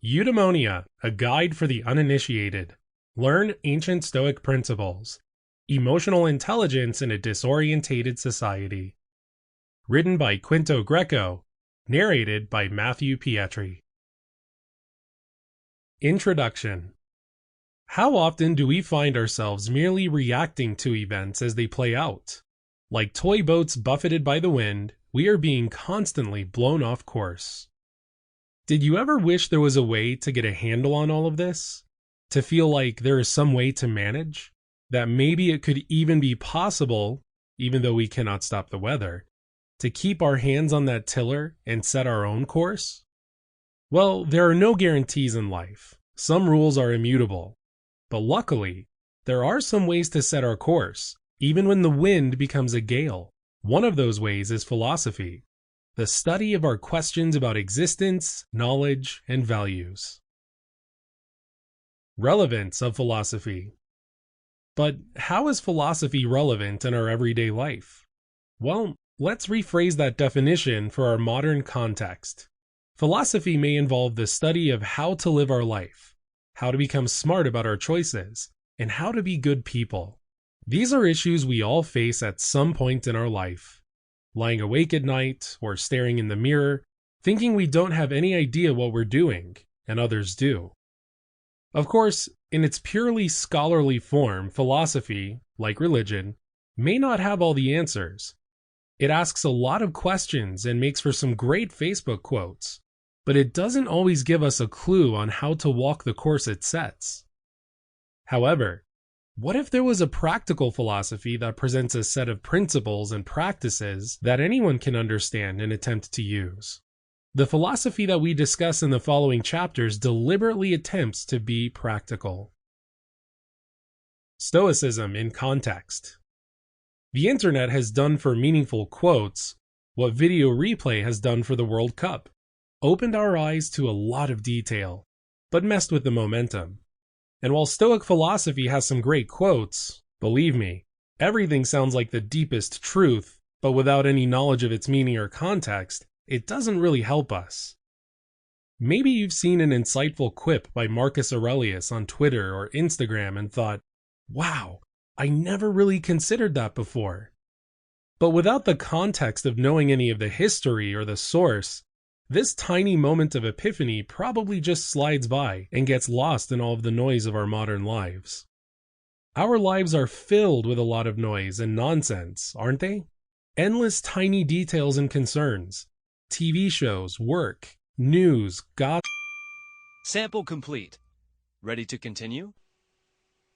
EUDAIMONIA, a guide for the uninitiated. Learn ancient Stoic principles. Emotional intelligence in a disorientated society. Written by Quinto Greco. Narrated by Mathew Pietri. Introduction. How often do we find ourselves merely reacting to events as they play out? Like toy boats buffeted by the wind, we are being constantly blown off course. Did you ever wish there was a way to get a handle on all of this? To feel like there is some way to manage? That maybe it could even be possible, even though we cannot stop the weather, to keep our hands on that tiller and set our own course? Well, there are no guarantees in life. Some rules are immutable. But luckily, there are some ways to set our course, even when the wind becomes a gale. One of those ways is philosophy, the study of our questions about existence, knowledge, and values. Relevance of philosophy. But how is philosophy relevant in our everyday life? Well, let's rephrase that definition for our modern context. Philosophy may involve the study of how to live our life, how to become smart about our choices, and how to be good people. These are issues we all face at some point in our life. Lying awake at night or staring in the mirror, thinking we don't have any idea what we're doing, and others do. Of course, in its purely scholarly form, philosophy, like religion, may not have all the answers. It asks a lot of questions and makes for some great Facebook quotes, but it doesn't always give us a clue on how to walk the course it sets. However, what if there was a practical philosophy that presents a set of principles and practices that anyone can understand and attempt to use? The philosophy that we discuss in the following chapters deliberately attempts to be practical. Stoicism in context. The internet has done for meaningful quotes what video replay has done for the World Cup. Opened our eyes to a lot of detail, but messed with the momentum. And while Stoic philosophy has some great quotes, believe me, everything sounds like the deepest truth, but without any knowledge of its meaning or context, it doesn't really help us. Maybe you've seen an insightful quip by Marcus Aurelius on Twitter or Instagram and thought, wow, I never really considered that before. But without the context of knowing any of the history or the source, this tiny moment of epiphany probably just slides by and gets lost in all of the noise of our modern lives. Our lives are filled with a lot of noise and nonsense, aren't they? Endless tiny details and concerns. TV shows, work, news, gossip. Sample complete. Ready to continue?